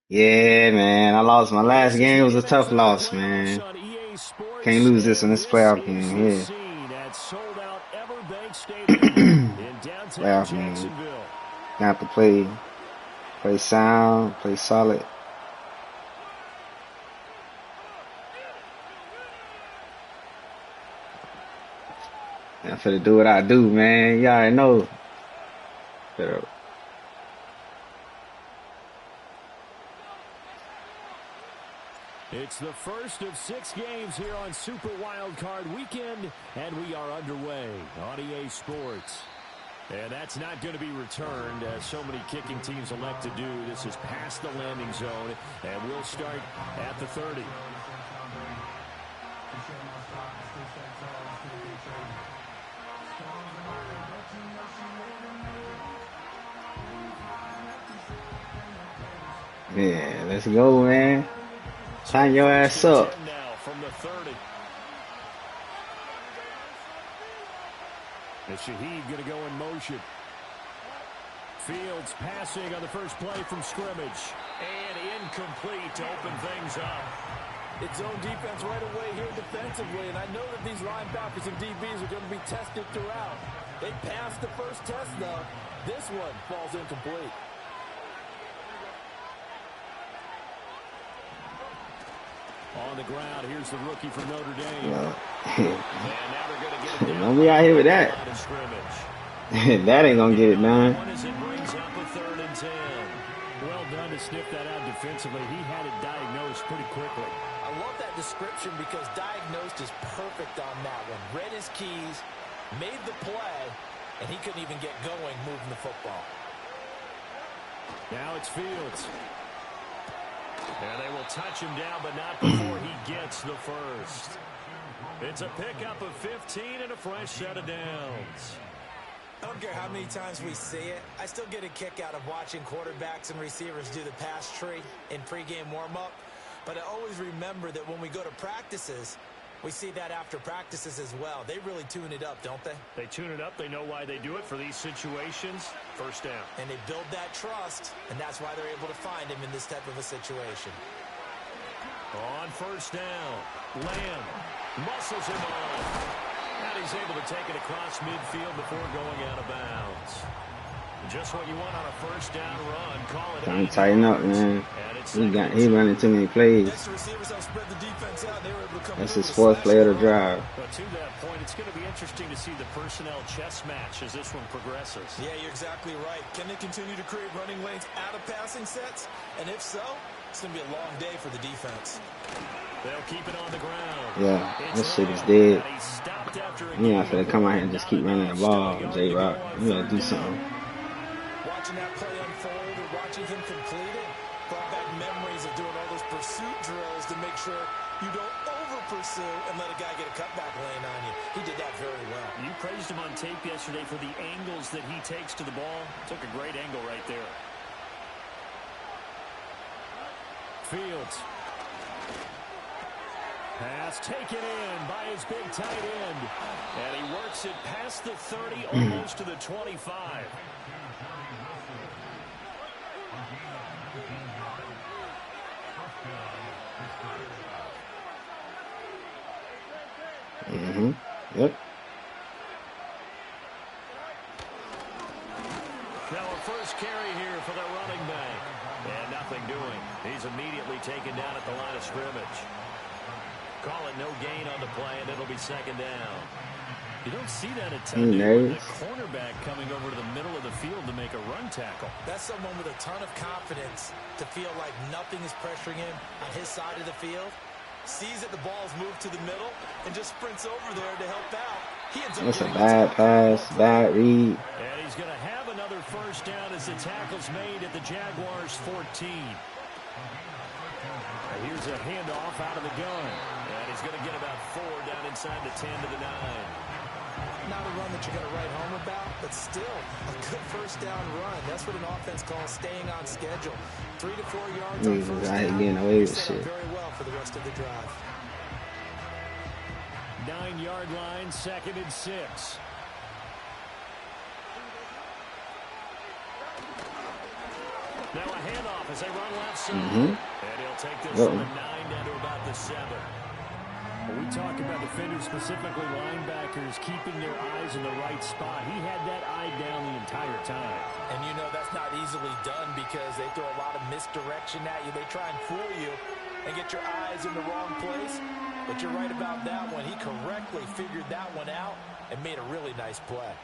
Yeah, man. I lost my last game. It was a tough loss, man. On EA Can't Sports, lose this in and this this playoff is the game scene at sold-out Everbank Stadium here. in downtown Playoff game. Jacksonville. Gonna have to play sound, play solid. I'm finna do what I do, man. You already know. Finna It's the first of 6 games here on Super Wildcard Weekend, and we are underway on EA Sports. And that's not going to be returned, as so many kicking teams elect to do. This is past the landing zone, and we'll start at the 30. Yeah, let's go, man. Sign your ass up. Now from the 30. And Shaheed going to go in motion. Fields passing on the first play from scrimmage. And incomplete to open things up. It's zone defense right away here defensively, and I know that these linebackers and DBs are going to be tested throughout. They passed the first test, though. This one falls incomplete. On the ground, here's the rookie from Notre Dame. Yeah. And now they're going to get it down. Don't be out here with that. That ain't gonna get it done. It brings up a 3rd and 10. Well done to sniff that out defensively. He had it diagnosed pretty quickly. I love that description because diagnosed is perfect on that one. Read his keys, made the play, and he couldn't even get going moving the football. Now it's Fields. And they will touch him down, but not before he gets the first. It's a pickup of 15 and a fresh set of downs. I don't care how many times we see it. I still get a kick out of watching quarterbacks and receivers do the pass tree in pregame warm-up. But I always remember that when we go to practices, we see that after practices as well. They really tune it up, don't they? They tune it up. They know why they do it for these situations. First down. And they build that trust, and that's why they're able to find him in this type of a situation. On first down, Lamb muscles him on. And he's able to take it across midfield before going out of bounds. Just what you want on a first down run. Call it. Time to tighten up, man. He running too many plays. That's his 4th play of the drive. But to that point, it's going to be interesting to see the personnel chess match as this one progresses. Yeah, you're exactly right. Can they continue to create running lanes out of passing sets? And if so, it's going to be a long day for the defense. They'll keep it on the ground. Yeah, this shit is dead. You not finna come out here and just keep running the ball, J-Rock. You gotta do something. Watching that play unfold or watching him complete it brought back memories of doing all those pursuit drills to make sure you don't over-pursue and let a guy get a cutback lane on you. He did that very well. You praised him on tape yesterday for the angles that he takes to the ball. Took a great angle right there. Fields. Pass taken in by his big tight end. And he works it past the 30, almost to the 25. Yep. Now a first carry here for the running back. And nothing doing. He's immediately taken down at the line of scrimmage. Call it no gain on the play, and it'll be 2nd down. You don't see that a ton. The cornerback coming over to the middle of the field to make a run tackle. That's someone with a ton of confidence to feel like nothing is pressuring him on his side of the field. Sees that the ball's moved to the middle and just sprints over there to help out. He ends up That's a bad pass, bad read. And he's going to have another first down as the tackle's made at the Jaguars' 14. And here's a handoff out of the gun. And he's going to get about 4 down inside the 10 to the 9. Not a run that you're going to write home about, but still a good first down run. That's what an offense calls staying on schedule. 3 to 4 yards on first down. Getting away with shit. Very well for the rest of the drive. 9-yard line, 2nd and 6. Now a handoff as they run left side. And he'll take this from the 9 down to about the 7. When we talk about defenders, specifically linebackers, keeping their eyes in the right spot, he had that eye down the entire time. And you know that's not easily done because they throw a lot of misdirection at you. They try and fool you and get your eyes in the wrong place. But you're right about that one. He correctly figured that one out and made a really nice play.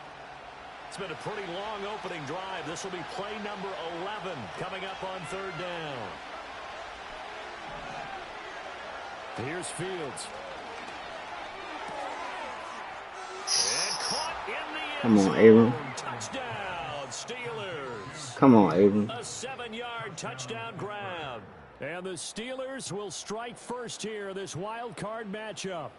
It's been a pretty long opening drive. This will be play number 11 coming up on 3rd down. Here's Fields. And caught in the Come end on, Abram. Touchdown, Steelers. Come on, Abram. A 7-yard touchdown grab. And the Steelers will strike first here, this wild card matchup.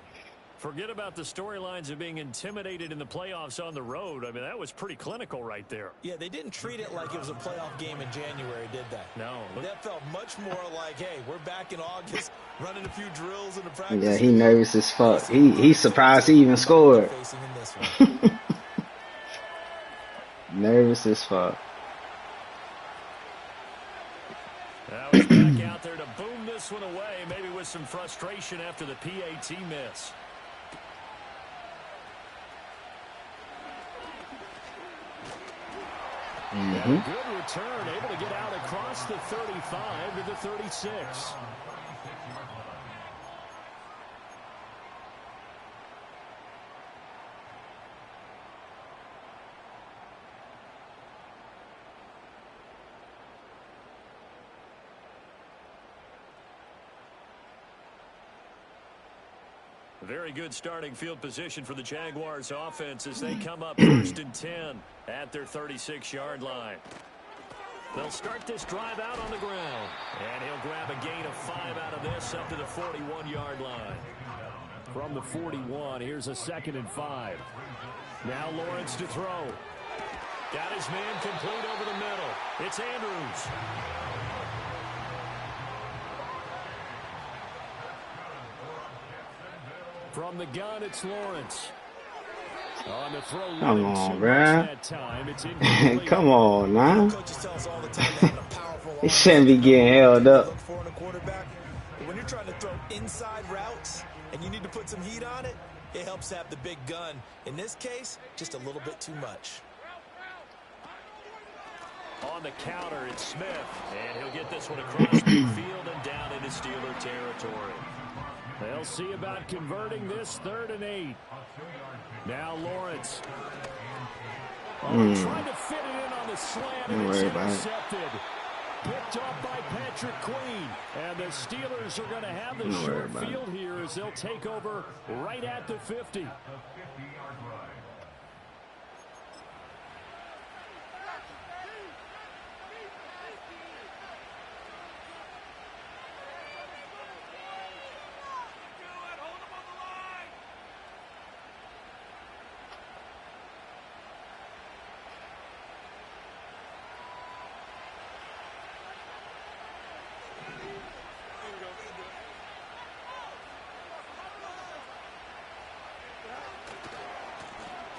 Forget about the storylines of being intimidated in the playoffs on the road. I mean, that was pretty clinical right there. Yeah, they didn't treat it like it was a playoff game in January, did they? No. That felt much more like, hey, we're back in August, running a few drills in the practice. Yeah, he nervous as fuck. He surprised he even scored. Nervous as fuck. Now he's back out there to boom this one away, maybe with some frustration after the PAT miss. Good return, able to get out across the 35 to the 36. Very good starting field position for the Jaguars offense as they come up 1st and 10 at their 36-yard line. They'll start this drive out on the ground. And he'll grab a gain of 5 out of this up to the 41-yard line. From the 41, here's a 2nd and 5. Now Lawrence to throw. Got his man complete over the middle. It's Andrews. From the gun, it's Lawrence. On the throw, come on, bruh. Come on, man. He shouldn't be getting held up. When you're trying to throw inside routes and you need to put some heat on it, it helps have the big gun. In this case, just a little bit too much. On the counter, it's Smith. And he'll get this one across midfield and down into Steeler territory. They'll see about converting this 3rd and 8. Now Lawrence. Trying to fit it in on the slant, and it's intercepted. Picked up by Patrick Queen. And the Steelers are going to have the short field here as they'll take over right at the 50.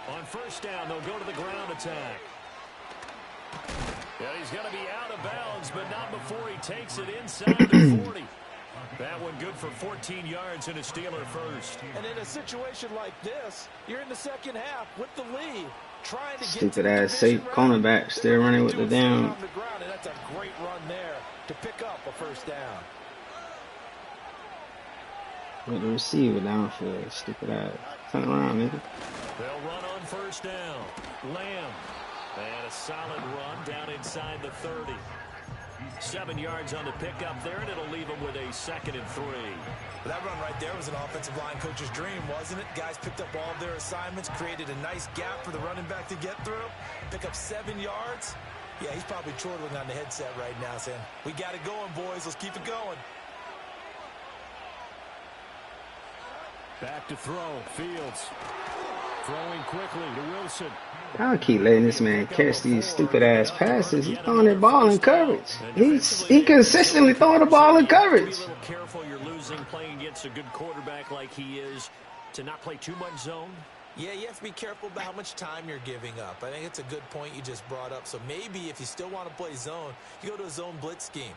On 1st down, they'll go to the ground attack. Yeah, he's going to be out of bounds, but not before he takes it inside the 40. That one good for 14 yards and a Steeler first. And in a situation like this, you're in the 2nd half with the lead. Trying to stupid ass safe cornerback still running with the down. And that's a great run there to pick up a 1st down. With the receiver downfield, stupid ass. Turn around, nigga. They'll run on 1st down. Lamb. And a solid run down inside the 30. 7 yards on the pickup there, and it'll leave them with a 2nd and 3. Well, that run right there was an offensive line coach's dream, wasn't it? Guys picked up all of their assignments, created a nice gap for the running back to get through, pick up 7 yards. Yeah, he's probably chortling on the headset right now saying, we got it going, boys. Let's keep it going. Back to throw. Fields. Throwing quickly to Wilson. I'll keep letting this man catch these stupid ass passes. He's throwing that ball in coverage. He consistently throwing the ball in coverage. Be a little careful. You're losing playing against a good quarterback like he is to not play too much zone. Yeah, you have to be careful about how much time you're giving up. I think it's a good point you just brought up. So maybe if you still want to play zone, you go to a zone blitz scheme.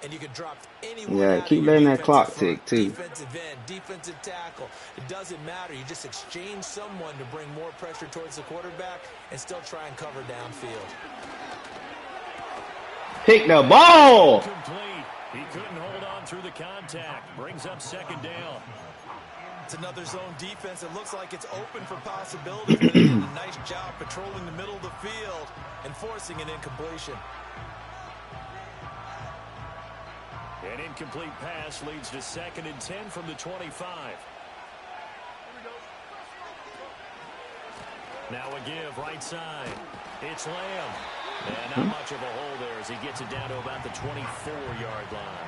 And you can drop anyone Yeah, out keep of your letting that clock defensive front, tick too. defensive end, defensive tackle. It doesn't matter. You just exchange someone to bring more pressure towards the quarterback and still try and cover downfield. Pick the ball. Complete. He couldn't hold on through the contact. Brings up second down. It's another zone defense. It looks like it's open for possibilities, but they did a nice job patrolling the middle of the field and forcing an incompletion. An incomplete pass leads to 2nd and 10 from the 25. Now a give right side. It's Lamb. And not much of a hole there as he gets it down to about the 24-yard line.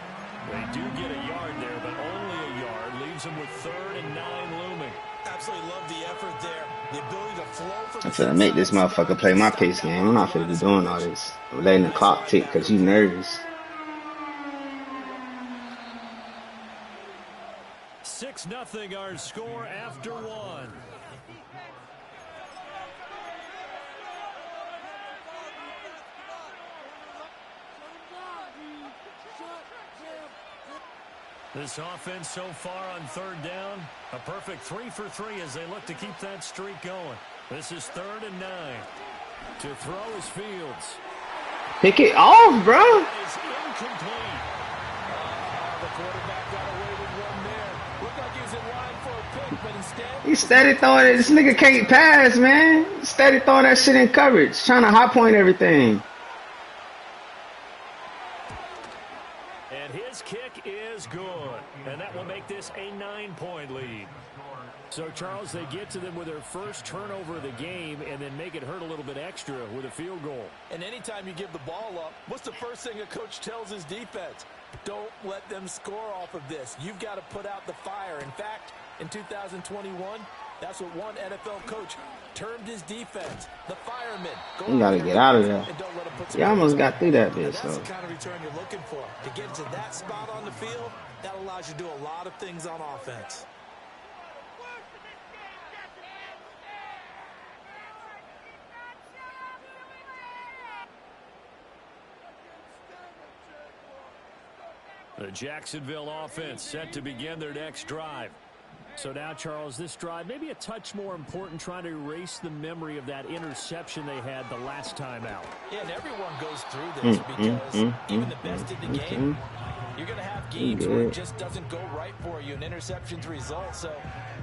They do get a yard there, but only a yard. Leaves them with 3rd and 9 looming. Absolutely love the effort there. The ability to flow from I said, make this motherfucker play my pace game. I'm not finna be doing all this. I'm letting the clock tick because you nervous. 6-0 our score after 1. This offense so far on 3rd down, a perfect 3 for 3 as they look to keep that streak going. This is 3rd and 9. To throw is Fields. Pick it off, bro. That is incomplete. The quarterback got away with one there. Looked like he was in line for a pick, but instead... He steady throwing it. This nigga can't pass, man. Steady throwing that shit in coverage. Trying to high point everything. And his kick is good. And that will make this a 9-point lead. So, Charles, they get to them with their first turnover of the game and then make it hurt a little bit extra with a field goal. And anytime you give the ball up, what's the first thing a coach tells his defense? Don't let them score off of this. You've got to put out the fire. In fact, in 2021, that's what one NFL coach termed his defense, the firemen. You got to get out of there. You almost got through that bitch, That's so. the kind of return you're looking for. To get to that spot on the field, that allows you to do a lot of things on offense. The Jacksonville offense set to begin their next drive. So now, Charles, this drive maybe a touch more important, trying to erase the memory of that interception they had the last time out. Yeah, and everyone goes through this because even the best in the game, you're going to have games where it just doesn't go right for you, and interceptions result. So,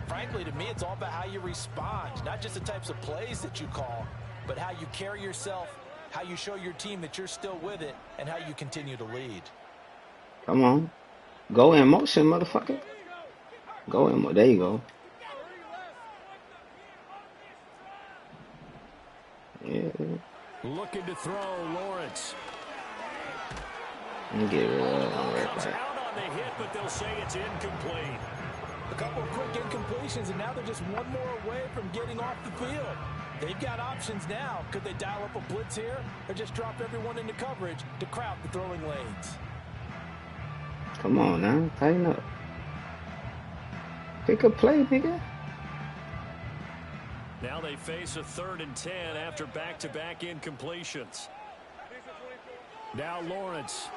frankly, to me, it's all about how you respond, not just the types of plays that you call, but how you carry yourself, how you show your team that you're still with it, and how you continue to lead. Come on. Go in motion, motherfucker. Go in. There you go. Yeah. Looking to throw, Lawrence. Let me get rid of that. Comes out on the hit, but they'll say it's incomplete. A couple of quick incompletions, and now they're just one more away from getting off the field. They've got options now. Could they dial up a blitz here or just drop everyone into coverage to crowd the throwing lanes? Come on now. Tighten up. Pick a play, nigga. Now they face a 3rd and 10 after back-to-back incompletions. Now Lawrence.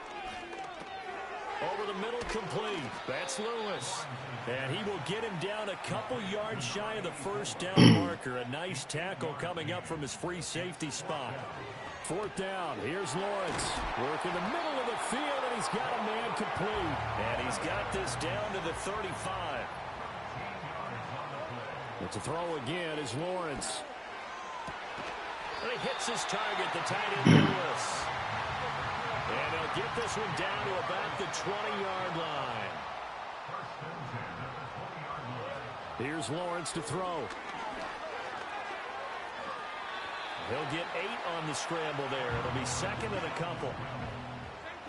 Over the middle, complete. That's Lewis. And he will get him down a couple yards shy of the first down marker. A nice tackle coming up from his free safety spot. 4th down. Here's Lawrence. Work in the middle of the field, and he's got a man complete. And he's got this down to the 35. But to throw again is Lawrence. And he hits his target, the tight end Lewis. And he'll get this one down to about the 20-yard line. Here's Lawrence to throw. He'll get 8 on the scramble there. It'll be 2nd and a couple.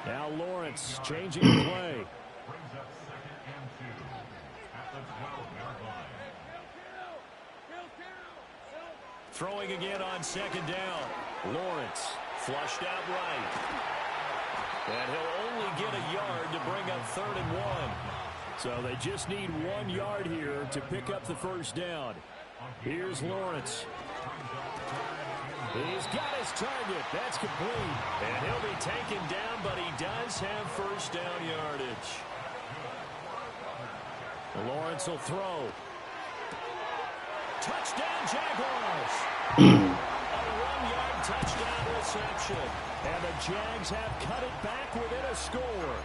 Now Lawrence changing the play. Throwing again on 2nd down. Lawrence flushed out right. And he'll only get a yard to bring up 3rd and 1. So they just need 1 yard here to pick up the first down. Here's Lawrence. He's got his target. That's complete. And he'll be taken down, but he does have first down yardage. Lawrence will throw. Touchdown, Jaguars. A 1-yard touchdown reception. And the Jags have cut it back within a score.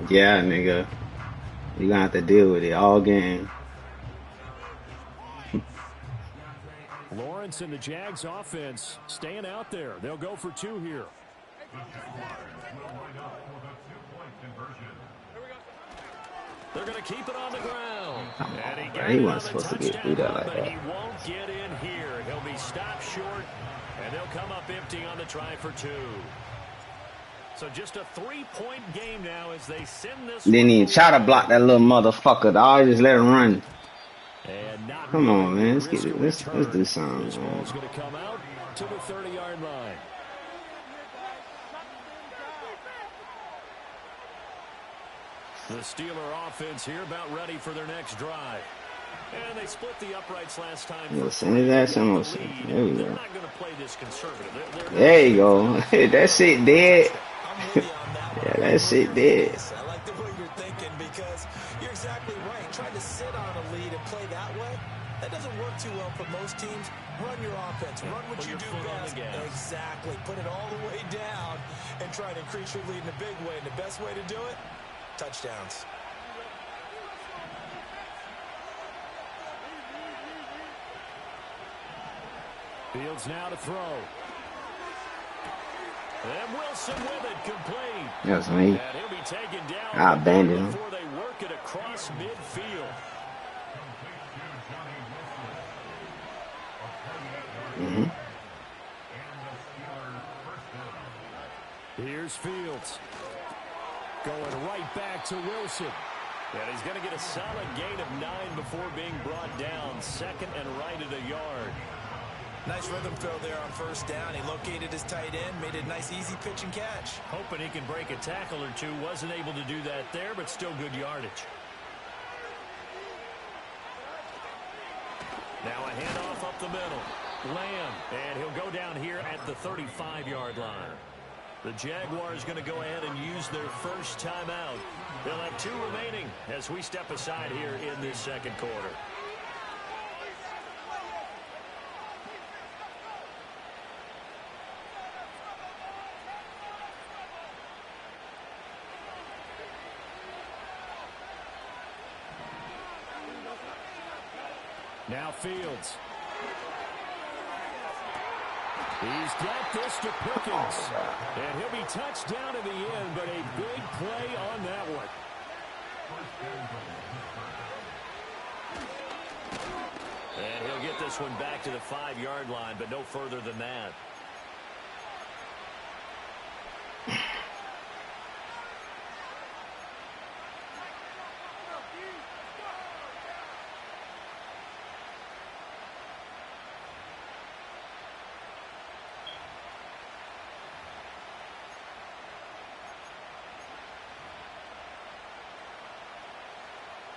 Yeah, nigga. You're gonna have to deal with it all game. Lawrence and the Jags offense staying out there. They'll go for 2 here. They're going to keep it on the ground. And he wasn't supposed to get beat up like that. He won't get in here. He'll be stopped short, and they'll come up empty on the try for 2. So just a 3-point game now as they send this. Didn't even try to block that little motherfucker. I just let him run. Come on, man. Let's get it. Let's do something. This ball's going to come out to the 30-yard line. The Steeler offense here about ready for their next drive. And they split the uprights last time. Send his ass almost. There we go. They're not going to play this conservative. There you go. That shit dead. Yeah, that shit dead. I like the way you're thinking because you're exactly right. Trying to sit on a lead and play that way, that doesn't work too well for most teams. Run your offense. Run what you do best. Exactly. Put it all the way down and try to increase your lead in a big way. And the best way to do it, touchdowns. Fields now to throw. And Wilson with it, complete. That's me. And he'll be taken down. I abandoned him. Before they work it across midfield. Here's Fields. Going right back to Wilson. And he's going to get a solid gain of 9 before being brought down. Second and right at a yard. Nice rhythm throw there on first down. He located his tight end, made a nice easy pitch and catch. Hoping he can break a tackle or two. Wasn't able to do that there, but still good yardage. Now a handoff up the middle. Lamb, and he'll go down here at the 35-yard line. The Jaguars going to go ahead and use their first timeout. They'll have 2 remaining as we step aside here in this second quarter. Now Fields. He's got this to Pickens. And he'll be touched down in the end, but a big play on that one. And he'll get this one back to the 5-yard line, but no further than that.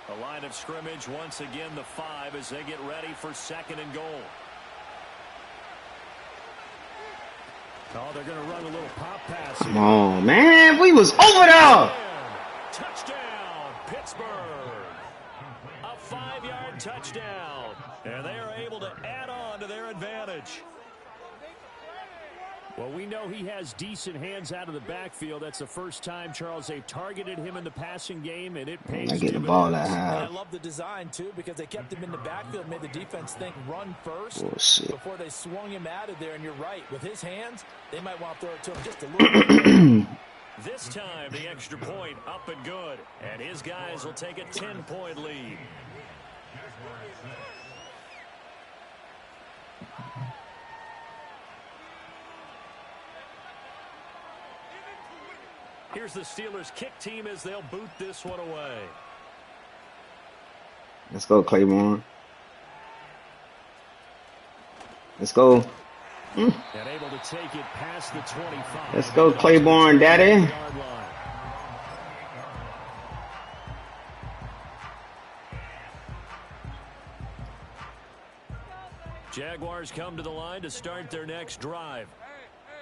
The line of scrimmage once again the 5 as they get ready for second and goal. Oh, they're going to run a little pop pass. Come on, man. We was over there. Touchdown, Pittsburgh. A 5-yard touchdown. And they are able to add on to their advantage. Well, we know he has decent hands out of the backfield. That's the first time, Charles, they've targeted him in the passing game, and it pays. I get the ball that high. I love the design, too, because they kept him in the backfield, made the defense think run first before they swung him out of there. And you're right. With his hands, they might want to throw it to him just a little bit. This time, the extra point up and good. And his guys will take a 10-point lead. Here's the Steelers' kick team as they'll boot this one away. Let's go, Claiborne. Let's go. And able to take it past the 25. Let's go, Claiborne, daddy. Jaguars come to the line to start their next drive.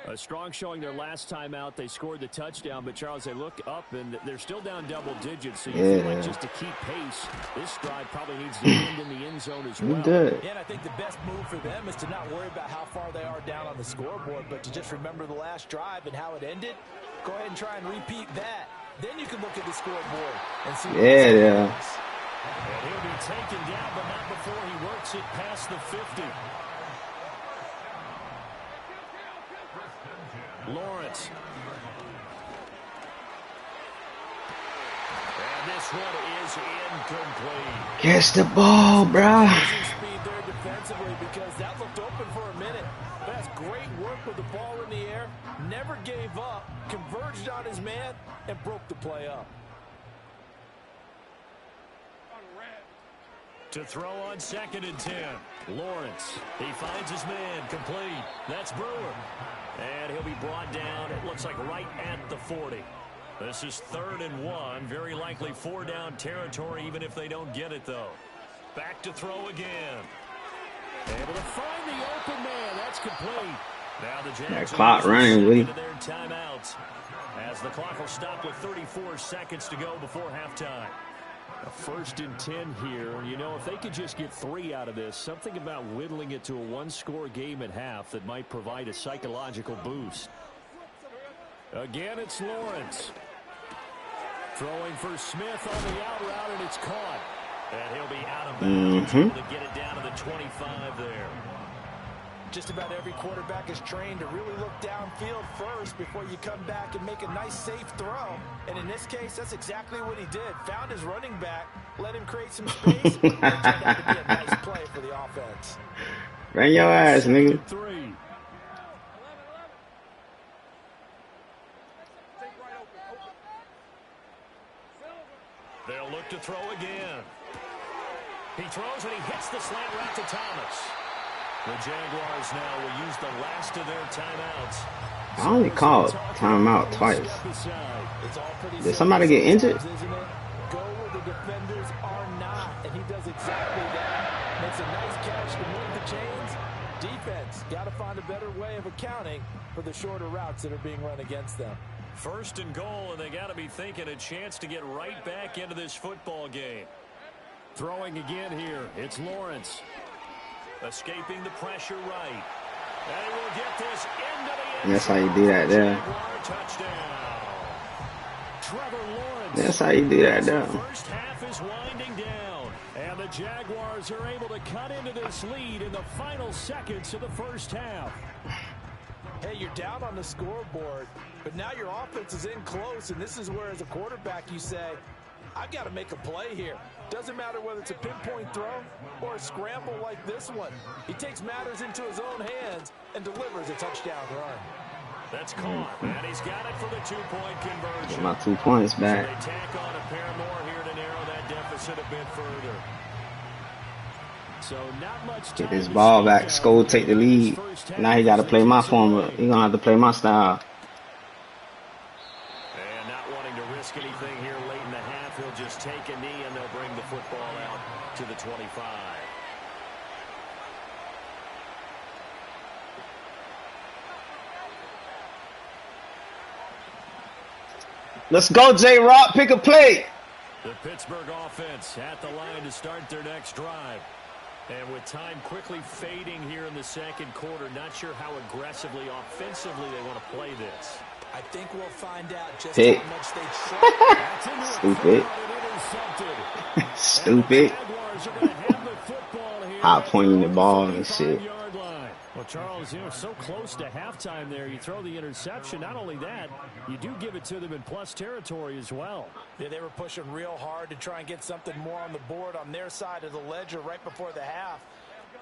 A strong showing their last time out. They scored the touchdown, but Charles, they look up and they're still down double digits. So you feel like just to keep pace, this drive probably needs to end in the end zone as well. Good. Yeah, and I think the best move for them is to not worry about how far they are down on the scoreboard, but to just remember the last drive and how it ended. Go ahead and try and repeat that. Then you can look at the scoreboard and see. Yeah. And he'll be taken down, but not before he works it past the 50. Lawrence. And this one is incomplete. Catch the ball, bro. Speed there defensively because that looked open for a minute. That's great work with the ball in the air. Never gave up, converged on his man, and broke the play up. To throw on 2nd and 10. Lawrence. He finds his man. Complete. That's Brewer. And he'll be brought down, it looks like right at the 40. This is 3rd and 1. Very likely 4-down territory, even if they don't get it, though. Back to throw again. Able to find the open man. That's complete. Now the Jags that clock running, Lee. Their timeouts as the clock will stop with 34 seconds to go before halftime. A 1st and 10 here. You know, if they could just get 3 out of this, something about whittling it to a 1-score game at half that might provide a psychological boost. Again, it's Lawrence. Throwing for Smith on the out route, and it's caught. And he'll be out of bounds to get it down to the 25 there. Just about every quarterback is trained to really look downfield first before you come back and make a nice, safe throw. And in this case, that's exactly what he did. Found his running back, let him create some space, and it turned out to be a nice play for the offense. Bring your ass, nigga. 3. They'll look to throw again. He throws and he hits the slant route to Thomas. The Jaguars now will use the last of their timeouts. I only called timeout twice. Did somebody get injured? Go where the defenders are not, and he does exactly that. Makes a nice catch to move the chains. Defense got to find a better way of accounting for the shorter routes that are being run against them. 1st and goal, and they got to be thinking a chance to get right back into this football game. Throwing again here, it's Lawrence. Escaping the pressure right. And we'll get this into the end. That's how you do that there. Touchdown. Trevor Lawrence. That's how you do that there. The first half is winding down. And the Jaguars are able to cut into this lead in the final seconds of the first half. Hey, you're down on the scoreboard, but now your offense is in close, and this is where, as a quarterback, you say, I've got to make a play here. Doesn't matter whether it's a pinpoint throw or a scramble like this one. He takes matters into his own hands and delivers a touchdown run. That's caught, and he's got it for the 2-point conversion. Get my 2 points back. So they tack on a pair more here to narrow that deficit a bit further. So not much time. Get this ball back. Skull take the lead. Now he got to play my formula. He's going to have to play my style. And not wanting to risk anything here late in the half, he'll just take a knee and they'll bring the football out to the 25. Let's go, J-Rock. Pick a play. The Pittsburgh offense at the line to start their next drive. And with time quickly fading here in the second quarter, not sure how aggressively, offensively they want to play this. I think we'll find out just Pick. how much they try. Stupid. Stupid. Hot pointing the ball and shit. Well, Charles, you know, so close to halftime there. You throw the interception. Not only that, you do give it to them in plus territory as well. Yeah, they were pushing real hard to try and get something more on the board on their side of the ledger right before the half.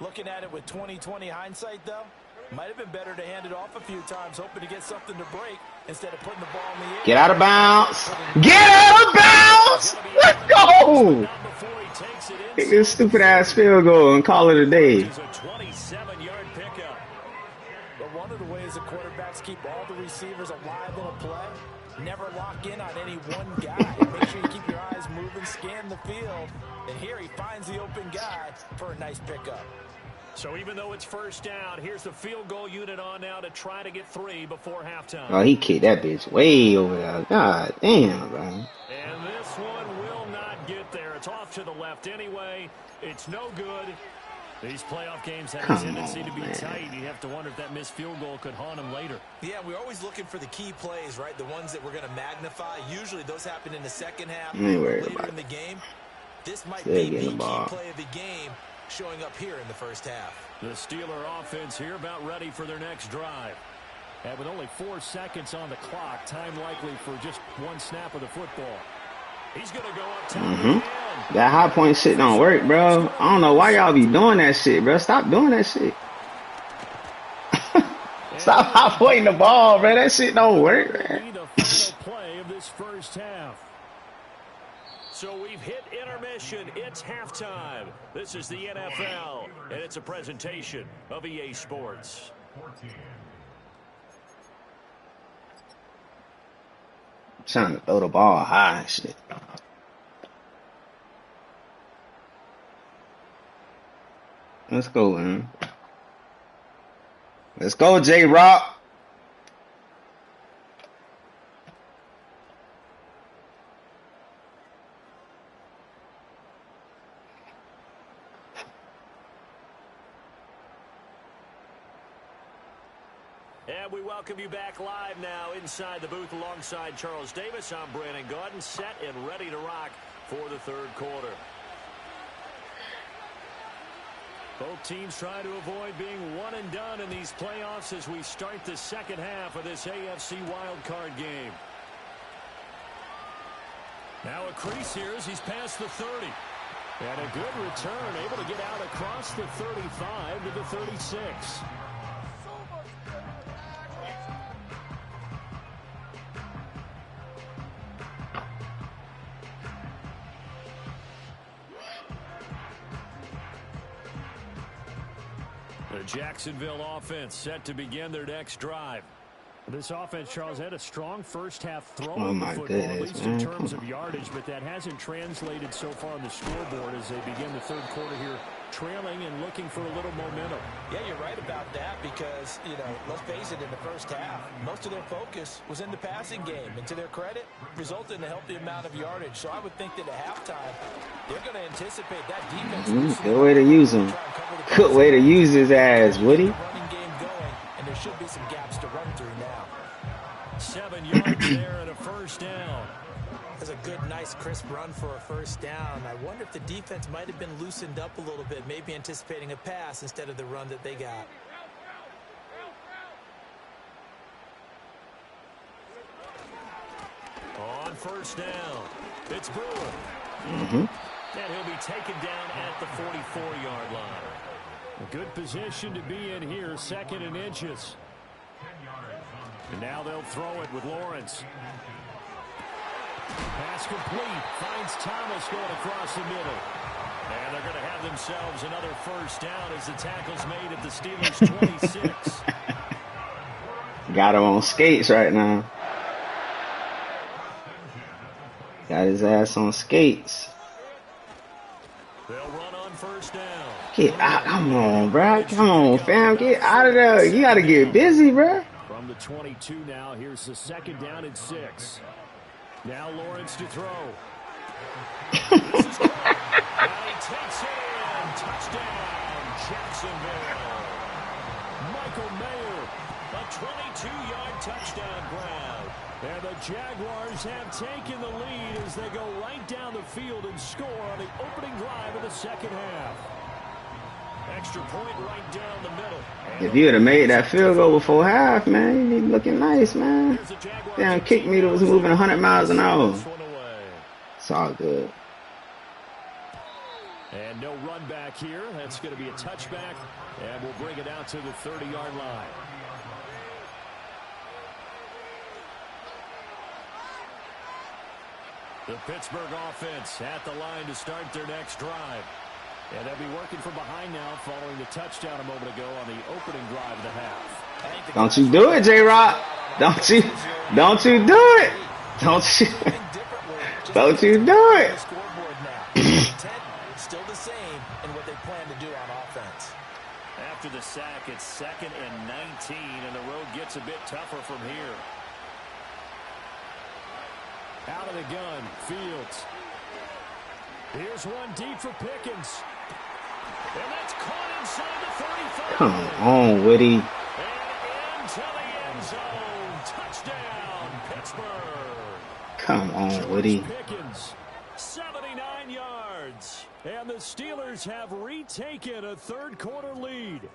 Looking at it with 20/20 hindsight, though, might have been better to hand it off a few times, hoping to get something to break instead of putting the ball in the air. Get out of bounds. Get out of bounds. Let's go. Get this stupid ass field goal and call it a day. It's a 27-yard pickup. But one of the ways the quarterbacks keep all the receivers alive in a play, never lock in on any one guy. Make sure you keep your eyes moving, scan the field. And here he finds the open guy for a nice pickup. So even though it's first down, here's the field goal unit on now to try to get 3 before halftime. Oh, he kicked that bitch way over there. God damn, bro. And this one will not get there. It's off to the left anyway. It's no good. These playoff games have a tendency to be tight. You have to wonder if that missed field goal could haunt him later. Yeah, we're always looking for the key plays, right? The ones that we're going to magnify. Usually those happen in the second half, later in the game. This might be the key play of the game showing up here in the first half. The Steeler offense here about ready for their next drive. And with only 4 seconds on the clock, time likely for just one snap of the football. He's going to go up top again. That high point shit don't work, bro. I don't know why y'all be doing that shit, bro. Stop doing that shit. Stop high pointing the ball, bro. That shit don't work, man. The final play of this first half. So we've hit intermission. It's halftime. This is the NFL, and it's a presentation of EA Sports. Trying to throw the ball high and shit. Let's go, man. Let's go, J-Rock. And we welcome you back live now inside the booth alongside Charles Davis. I'm Brandon Gaudin, set and ready to rock for the third quarter. Both teams try to avoid being one and done in these playoffs as we start the second half of this AFC wildcard game. Now a crease here as he's past the 30. And a good return, able to get out across the 35 to the 36. The Jacksonville offense set to begin their next drive. This offense, Charles, had a strong first half throwing the football, at least in terms of yardage, but that hasn't translated so far on the scoreboard as they begin the third quarter here, trailing and looking for a little momentum. Yeah, you're right about that because, let's face it, in the first half, most of their focus was in the passing game. And to their credit, resulted in a healthy amount of yardage. So I would think that at halftime, they're going to anticipate that defense. Good way to use him. Good way to use his ass, Woody. Running game going, and there should be some gaps to run through now. 7 yards there and a first down. That's a good, nice, crisp run for a first down. I wonder if the defense might have been loosened up a little bit, maybe anticipating a pass instead of the run that they got. On first down, it's Brewer. And he'll be taken down at the 44-yard line. A good position to be in here, second and inches. And now they'll throw it with Lawrence. Pass complete. Finds Thomas going across the middle. And they're going to have themselves another first down as the tackle's made at the Steelers' 26. Got him on skates right now. Got his ass on skates. They'll run on first down. Get out. Come on, bro. Come on, fam. Get out of there. You got to get busy, bro. From the 22 now, here's the second down and 6. Now Lawrence to throw. This is caught. And he takes it in. Touchdown, Jacksonville. Michael Mayer, a 22-yard touchdown grab. And the Jaguars have taken the lead as they go right down the field and score on the opening drive of the second half. Extra point right down the middle. If you would have made that field goal before half, man, you'd be looking nice, man. Damn, kick meter was moving 100 miles an hour. It's all good. And no run back here. That's going to be a touchback. And we'll bring it out to the 30-yard line. The Pittsburgh offense at the line to start their next drive. And they'll be working from behind now following the touchdown a moment ago on the opening drive of the half. Don't you do it, J-Rock. Don't you do it. Don't you, don't you do it. Still the same in what they plan to do on offense. sack. It's 2nd and 19, and the road gets a bit tougher from here. Out of the gun, Fields. Here's one deep for Pickens. And that's caught inside the 35. Come on, Woody. And into the end zone. Touchdown, Pittsburgh. Come on, Woody. Pickens, 79 yards. And the Steelers have retaken a third-quarter lead.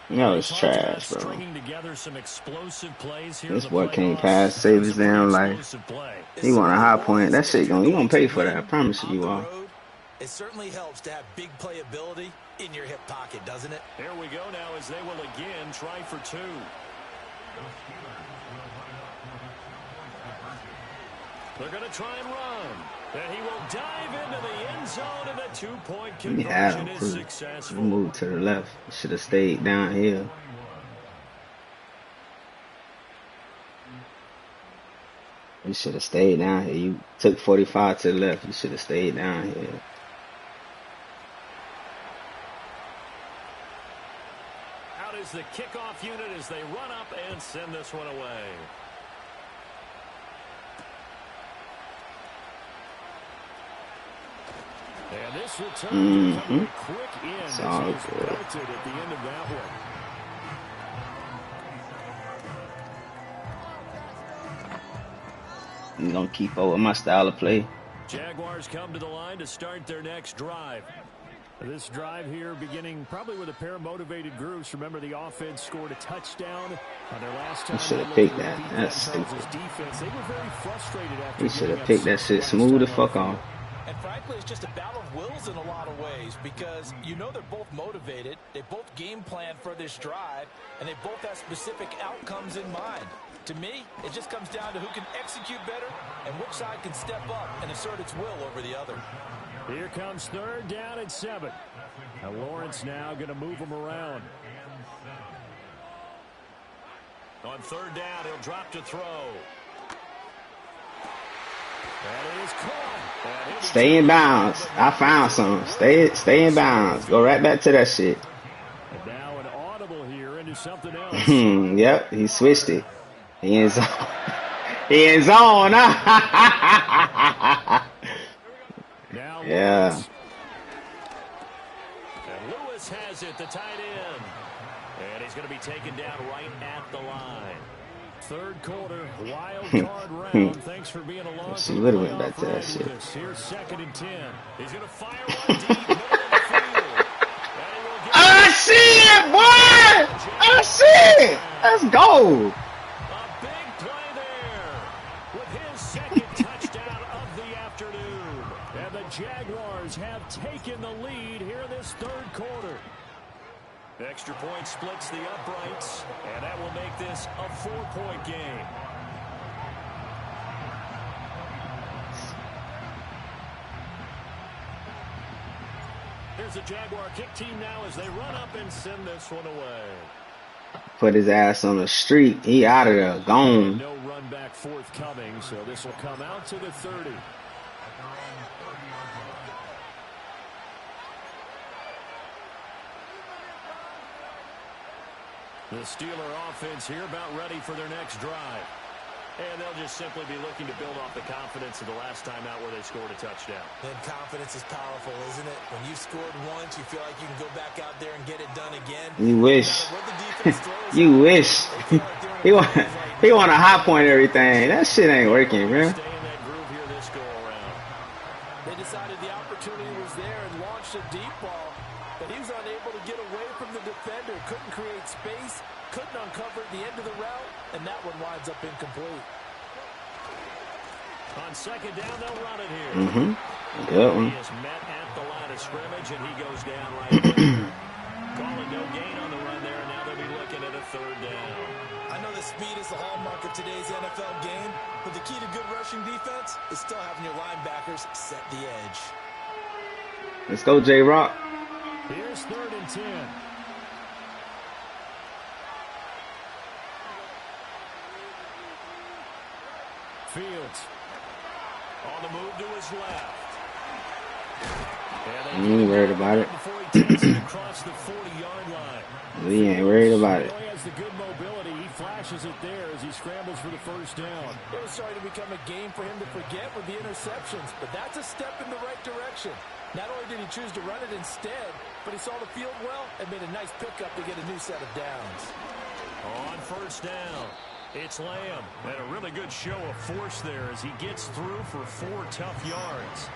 That was trash, bro. Stringing together some explosive plays here. This boy can't pass, save his damn life. He want a high point. That shit he gonna pay for that. I promise you all. It certainly helps to have big playability in your hip pocket, doesn't it? Here we go now as they will again try for 2. They're going to try and run. And he will dive into the end zone, and a 2-point conversion is successful. We moved to the left. Should have stayed down here. You should have stayed down here. You took 45 to the left. You should have stayed down here. Out is the kickoff unit as they run up and send this one away. And this return a quick end. It's all good. At the end of that one. I'm gonna keep over my style of play. Jaguars come to the line to start their next drive. This drive here beginning probably with a pair of motivated groups. Remember, the offense scored a touchdown on their last time. You should have picked that. That's stupid. Defense, they were very frustrated after You should have picked that shit smooth the fuck off. And frankly, it's just a battle of wills in a lot of ways because you know they're both motivated, they both game plan for this drive, and they both have specific outcomes in mind. To me, it just comes down to who can execute better and which side can step up and assert its will over the other. Here comes 3rd down and 7. Now Lawrence now going to move them around. On 3rd down, he'll drop to throw. That is caught. Stay in bounds. I found some. Stay in bounds. Go right back to that shit. And now an audible here into something else. Yep, he switched it. He in zone. He in zone. Now Yeah. And Lewis has it, the tight end. And he's going to be taken down right at the line. 3rd quarter, wild card round. Thanks for being along. She would have went back to that shit. Here's 2nd and 10. He's going to fire one deep, middle of the field. I see it, boy! I see it! Let's go! A big play there with his 2nd touchdown of the afternoon. And the Jaguars have taken the lead here in this 3rd quarter. Extra point splits the uprights, and that will make this a 4-point game. Here's the Jaguar kick team now as they run up and send this one away. Put his ass on the street. He out of there. Gone. No run back forthcoming, so this will come out to the 30. The Steeler offense here about ready for their next drive. And they'll just simply be looking to build off the confidence of the last time out where they scored a touchdown. And confidence is powerful, isn't it? When you scored once, you feel like you can go back out there and get it done again. You wish. You wish. He want a high point everything. That shit ain't working, bro. Stay in that groove here this go around. They decided the opportunity was there and launched a deep ball, but he was unable to get away from the defender. Couldn't create space, couldn't uncover the end of the route, and that one winds up incomplete. On 2nd down, they'll run it here. Good one. He is met at the line of scrimmage, and he goes down right there. Calling no gain on the run there, and now they'll be looking at a 3rd down. I know that speed is the hallmark of today's NFL game, but the key to good rushing defense is still having your linebackers set the edge. Let's go, J-Rock. Here's 3rd and 10. Fields. On the move to his left. We ain't worried about it. We ain't worried about it. He has the good mobility. He flashes it there as he scrambles for the first down. It was starting to become a game for him to forget with the interceptions, but that's a step in the right direction. Not only did he choose to run it instead, but he saw the field well and made a nice pickup to get a new set of downs. On first down, it's Lamb. And a really good show of force there as he gets through for 4 tough yards.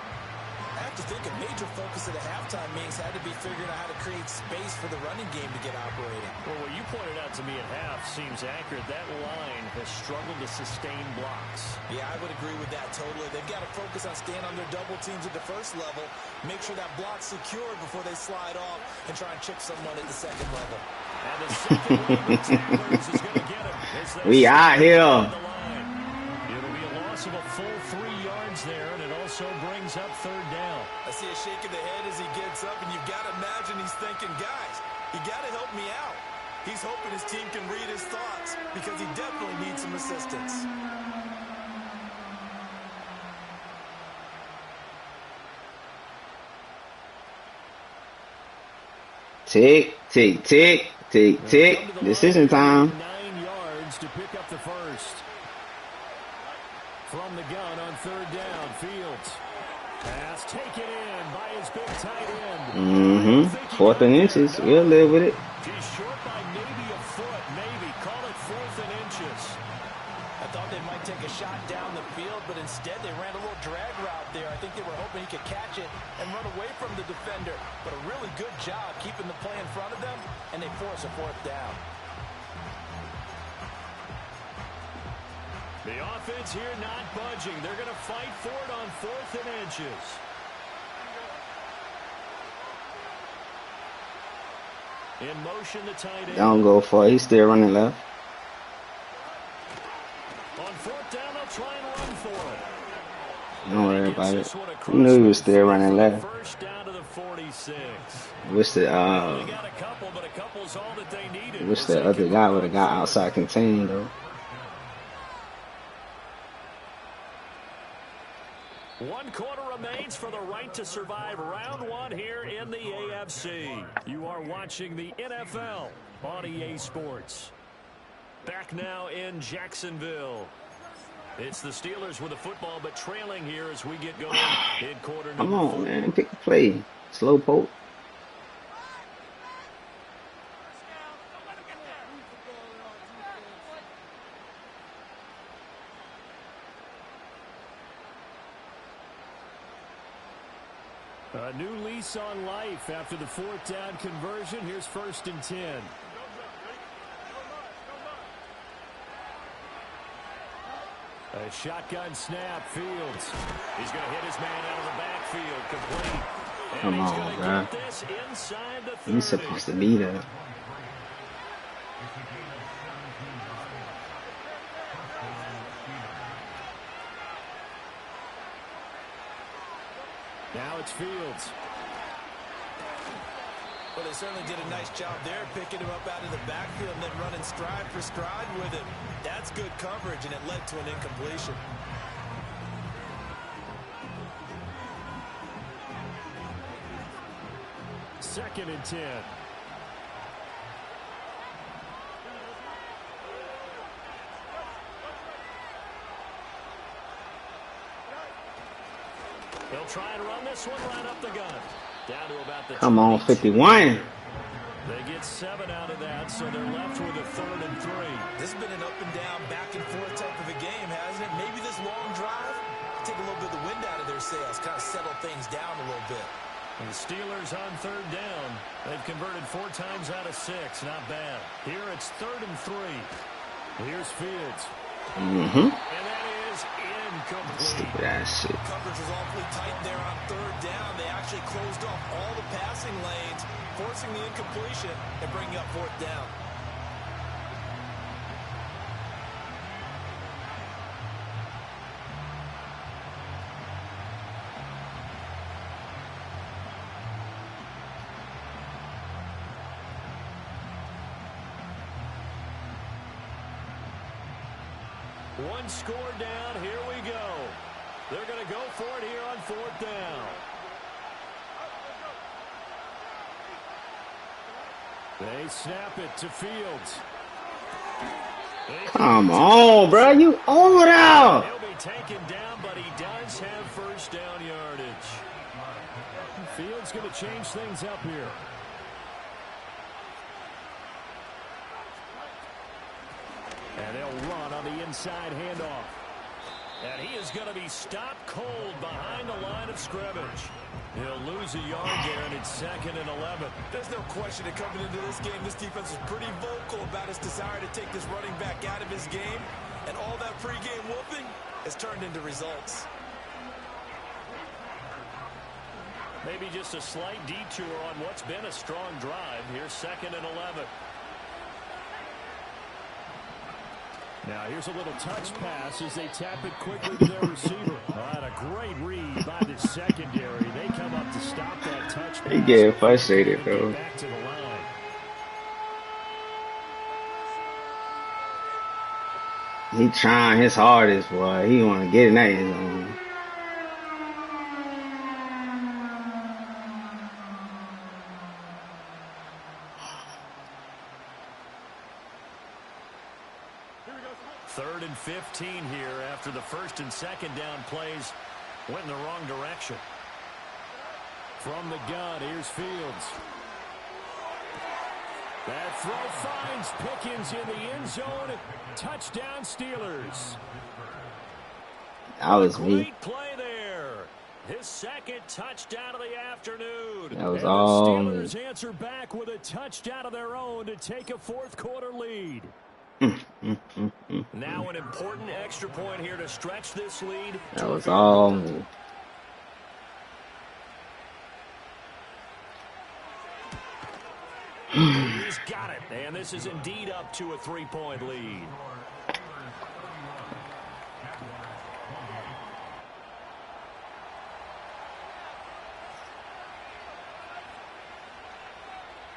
I have to think a major focus of the halftime meetings had to be figuring out how to create space for the running game to get operating. Well, what you pointed out to me at half seems accurate. That line has struggled to sustain blocks. Yeah, I would agree with that totally. They've got to focus on staying on their double teams at the first level, make sure that block's secured before they slide off, and try and chip someone at the second level. And the second level tacklers is going to get him. We out here. It'll be a loss of a full 3 yards there, and it also brings up third down. I see a shake of the head as he gets up, and you've got to imagine he's thinking, guys, you got to help me out. He's hoping his team can read his thoughts because he definitely needs some assistance. Tick, tick, tick, tick, tick. Decision time. 9 yards to pick up the first. From the gun on third down, Fields. Pass taken in by his big tight end. 4th and inches. We'll live with it. He's short by maybe a foot, maybe. Call it 4th and inches. I thought they might take a shot down the field, but instead they ran a little drag route there. I think they were hoping he could catch it and run away from the defender. But a really good job keeping the play in front of them, and they force a 4th down. The offense here not budging. They're going to fight for it on 4th and inches. In motion, the tight end. Don't go for it. He's still running left. On 4th down, they'll try and run for it. Don't worry about it. You knew he was still running left. First down to the 46. Wish the wish the other guy would have got outside contained though. One quarter remains for the right to survive round 1 here in the AFC. You are watching the NFL on EA Sports. Back now in Jacksonville. It's the Steelers with the football, but trailing here as we get going in quarter number 4. Come on, man. Pick the play. Slow poke. A new lease on life after the 4th down conversion. Here's 1st and 10. A shotgun snap, Fields. He's going to hit his man out of the backfield, complete. And Come on, bro. He's supposed to be there. Now it's Fields. Well, they certainly did a nice job there, picking him up out of the backfield and then running stride for stride with him. That's good coverage, and it led to an incompletion. Second and 10. They'll try and run this one right up the gut. Down to about the Come on, 51. They get 7 out of that, so they're left with a 3rd and 3. This has been an up and down, back and forth type of a game, hasn't it? Maybe this long drive take a little bit of the wind out of their sails, kind of settle things down a little bit. And the Steelers on 3rd down. They've converted 4 times out of 6. Not bad. Here it's 3rd and 3. Here's Fields. And that is incomplete. Stupid ass shit. Coverage was awfully tight there on 3rd down. They actually closed off all the passing lanes, forcing the incompletion and bringing up 4th down. One score down. Here we go. They're going to go for it here on 4th down. They snap it to Fields. Come on, bro. You over there. He'll be taken down, but he does have first down yardage. Fields going to change things up here. And they'll run on the inside handoff. And he is going to be stopped cold behind the line of scrimmage. He'll lose a yard there, and it's 2nd and 11. There's no question that coming into this game, this defense was pretty vocal about his desire to take this running back out of his game. And all that pregame whooping has turned into results. Maybe just a slight detour on what's been a strong drive. Here's 2nd and 11. Now here's a little touch pass as they tap it quickly to their receiver. And a great read by the secondary. They come up to stop that touch pass. He getting frustrated, bro. Back to the line. He trying his hardest, boy. He want to get in that end zone. Third and 15 here after the 1st and 2nd down plays went in the wrong direction. From the gun, here's Fields. That throw finds Pickens in the end zone. Touchdown, Steelers. That was me. Great play there. His 2nd touchdown of the afternoon. That was And all the me. Steelers answer back with a touchdown of their own to take a 4th quarter lead. Now an important extra point here to stretch this lead. That was all me. He's got it, and this is indeed up to a 3-point lead.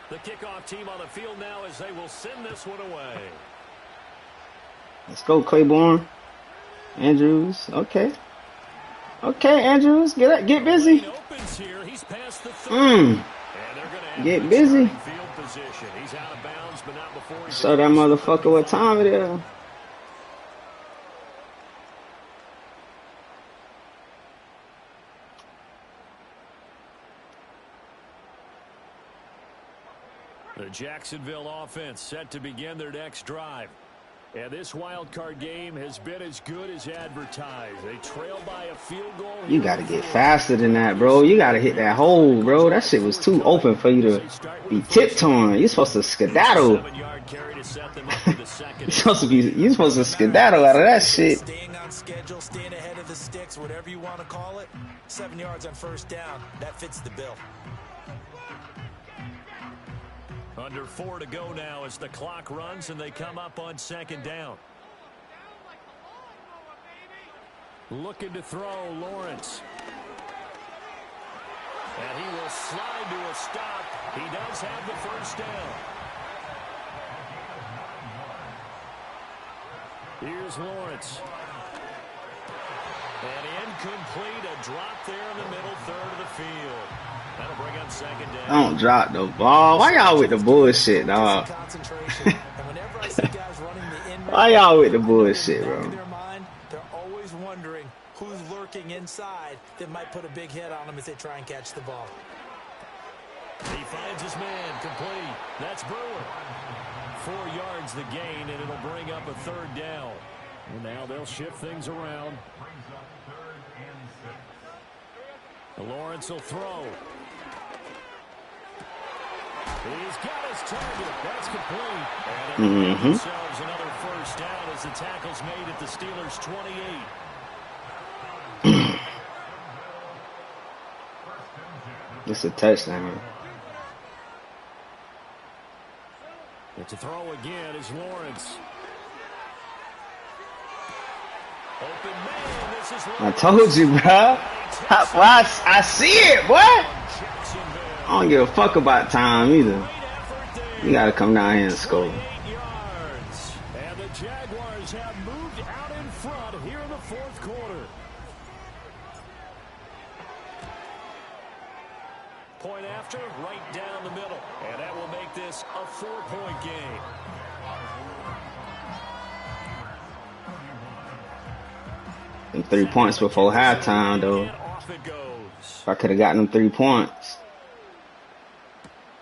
The kickoff team on the field now as they will send this one away. Let's go, Claiborne. Andrews. Okay. Okay, Andrews. Get busy. Lane opens here. He's past the 30. And they're gonna have Get the busy. starting field position. He's out of bounds, but not before he Show that motherfucker what time it is. The Jacksonville offense set to begin their next drive. And this wild card game has been as good as advertised. They trail by a field goal. You got to get faster than that, bro. You got to hit that hole, bro. That shit was too open for you to be tiptoeing. You're supposed to skedaddle. 7-yard carry to set them up for the second. You're supposed to skedaddle out of that shit. Staying on schedule, staying ahead of the sticks, whatever you want to call it. 7 yards on 1st down. That fits the bill. Under 4 to go now as the clock runs and they come up on 2nd down. Looking to throw, Lawrence. And he will slide to a stop. He does have the 1st down. Here's Lawrence. And incomplete, a drop there in the middle 3rd of the field. That'll bring up 2nd down. Don't drop the ball. Why y'all with the bullshit, dog? Why y'all with the bullshit, bro? They're always wondering who's lurking inside that might put a big hit on them as they try and catch the ball. He finds his man, complete. That's Brewer. 4 yards the gain, and it'll bring up a 3rd down. And now they'll shift things around. Lawrence will throw. He's got his target. That's complete. And themselves another 1st down as the tackle's made at the Steelers' 28. It's a touchdown. But to throw again is Lawrence. Open man, this is I told you, bro. I see it, boy. I don't give a fuck about time either. You gotta come down here and score. And the Jaguars have moved out in front here in the 4th quarter. point after, right down the middle. And that will make this a 4-point game. And 3 points before halftime, though. If I could have gotten them 3 points.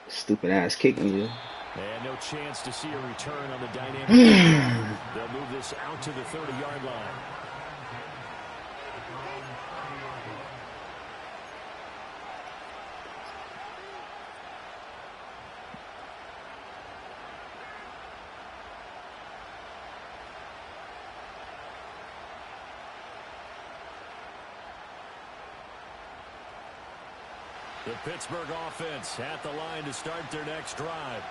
Stupid ass kicking you. And no chance to see a return on the dynamic. They'll move this out to the 30-yard line. The Pittsburgh offense at the line to start their next drive.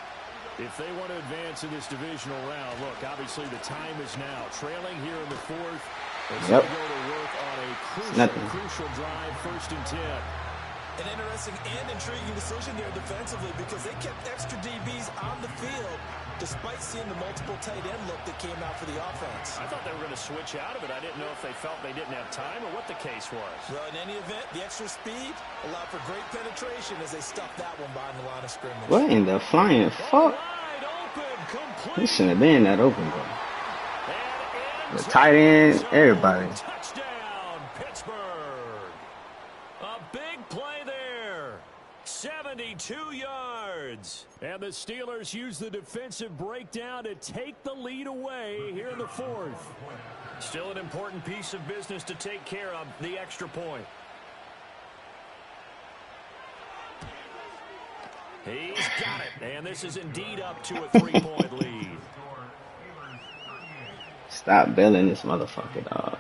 If they want to advance in this divisional round, look, obviously the time is now. Trailing here in the fourth. It's going to go to work on a crucial drive, 1st and 10. An interesting and intriguing decision there defensively because they kept extra DBs on the field despite seeing the multiple tight end look that came out for the offense. I thought they were going to switch out of it. I didn't know if they felt they didn't have time or what the case was. Well, in any event, the extra speed allowed for great penetration as they stuffed that one behind the line of scrimmage. What in the flying fuck? He shouldn't have been that open, bro. The tight end, everybody. Touchdown, Pittsburgh. A big play there. 72 yards. And the Steelers use the defensive breakdown to take the lead away here in the fourth. Still an important piece of business to take care of, the extra point. He's got it. And this is indeed up to a 3-point lead. Stop bailing this motherfucker, dog.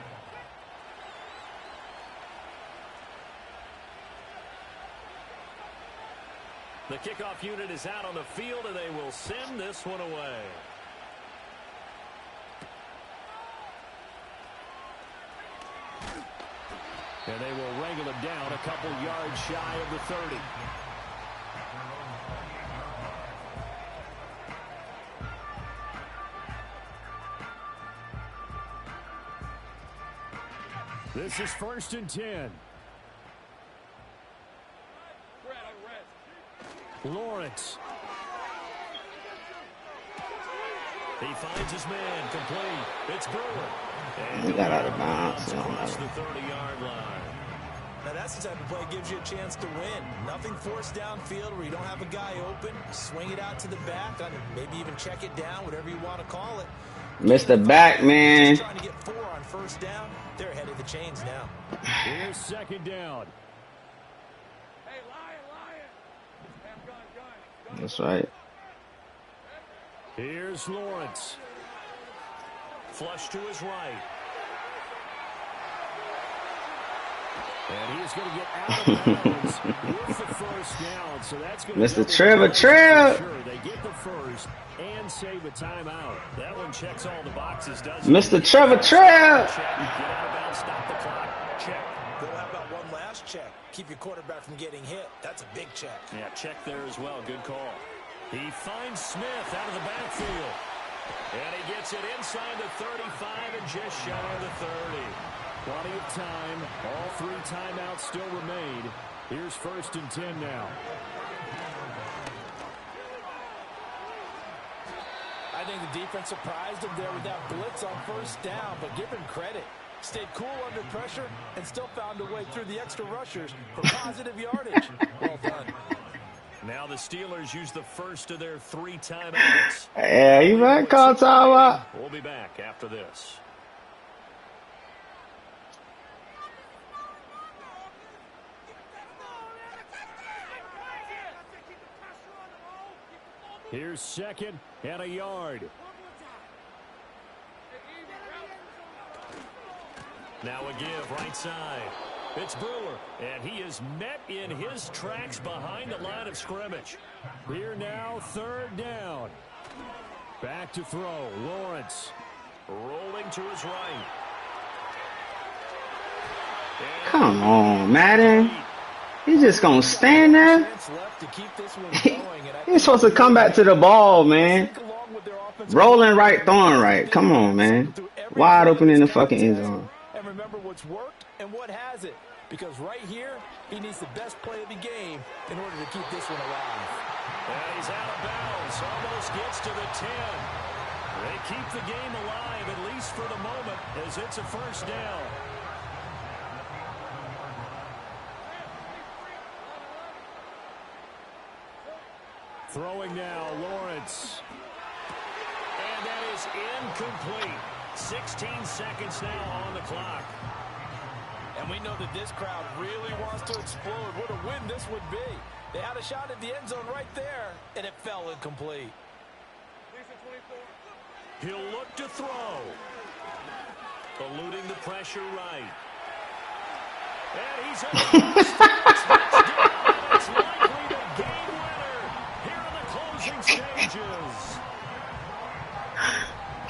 The kickoff unit is out on the field, and they will send this one away. And they will wrangle him down a couple yards shy of the 30. This is 1st and 10. Lawrence. He finds his man complete. It's Brewer. And he got out of bounds. Across the 30-yard line. Now that's the type of play that gives you a chance to win. Nothing forced downfield where you don't have a guy open. Swing it out to the back. Maybe even check it down, whatever you want to call it. Missed the back, man. Trying to get 4 on 1st down. They're ahead of the chains now. Here's 2nd down. That's right. Here's Lawrence. Flush to his right. And he is going to get out of bounds with the 1st down. So that's going to Mr. Trevor. Sure, they get the first and save a timeout. That one checks all the boxes, doesn't it? Mr. Trevor. Check. Get out of bounds, stop the clock. Check. Go how about one last check? Keep your quarterback from getting hit. That's a big check. Yeah, check there as well. Good call. He finds Smith out of the backfield. And he gets it inside the 35 and just shy of the 30. Plenty of time. All 3 timeouts still remain. Here's 1st and 10 now. I think the defense surprised him there with that blitz on 1st down, but give him credit. Stayed cool under pressure and still found a way through the extra rushers for positive yardage. Well done. Now the Steelers use the first of their 3 timeouts. Yeah, you might call timeout. We'll be back after this. Here's 2nd and a yard. Now a give right side. It's Brewer, and he is met in his tracks behind the line of scrimmage. Here now, 3rd down. Back to throw. Lawrence. Rolling to his right. Come on, Madden. He's just going to stand there? He's supposed to come back to the ball, man. Rolling right, throwing right. Come on, man. Wide open in the fucking end zone. And remember what's worked and what hasn't. because right here, he needs the best play of the game in order to keep this one alive. And he's out of bounds, almost gets to the 10. They keep the game alive, at least for the moment, as it's a first down. Throwing now, Lawrence. And that is incomplete. 16 seconds now on the clock. And we know that this crowd really wants to explode. What a win this would be. They had a shot at the end zone right there, and it fell incomplete. He'll look to throw. Eluding the pressure right. And he's at the touchdown. It's likely the game winner here in the closing stages.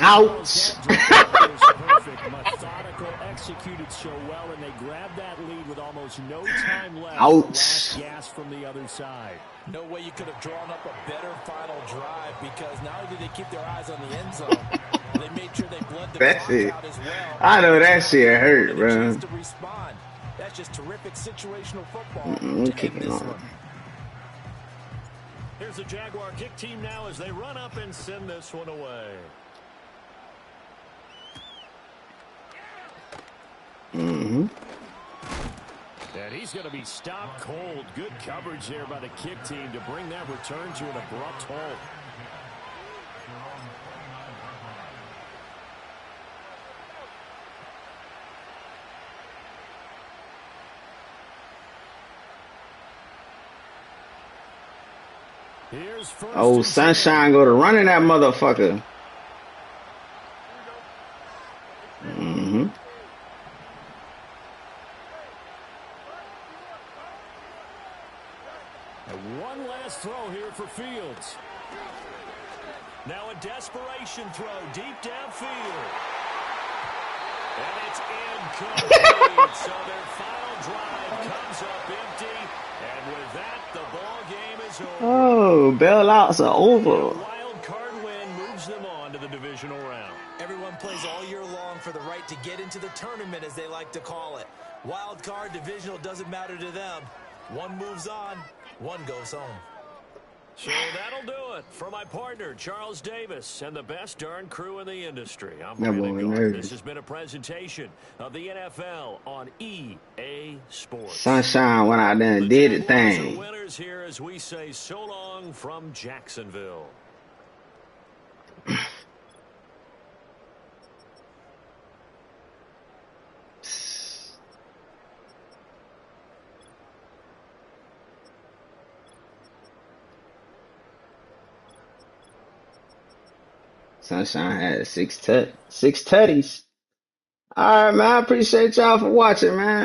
Ouch. Perfect, methodical, executed so well, and they grabbed that lead with almost no time left. Ouch. Last gas from the other side. No way you could have drawn up a better final drive, because not only did they keep their eyes on the end zone, they made sure they bled the That's clock it. out as well. I know that shit hurt, bro. To respond. That's just terrific situational football. We're kicking on. Here's the Jaguar kick team now as they run up and send this one away. Mm-hmm. And he's going to be stopped cold. Good coverage there by the kick team to bring that return to an abrupt halt. Here's first. Oh, Sunshine go to running that motherfucker. Mm-hmm. And one last throw here for Fields. Now a desperation throw deep downfield. And it's incomplete. So their final drive comes up empty. And with that, the ball game is over. Oh, bailouts are over. A wild card win moves them on to the divisional round. Everyone plays all year long for the right to get into the tournament, as they like to call it. Wild card, divisional, doesn't matter to them. One moves on, one goes home. So that'll do it for my partner, Charles Davis, and the best darn crew in the industry. I'm Brandon Gault. This has been a presentation of the NFL on EA Sports. Sunshine went out there and did the thing. Winners here as we say so long from Jacksonville. Sunshine had six tutties. All right, man. I appreciate y'all for watching, man.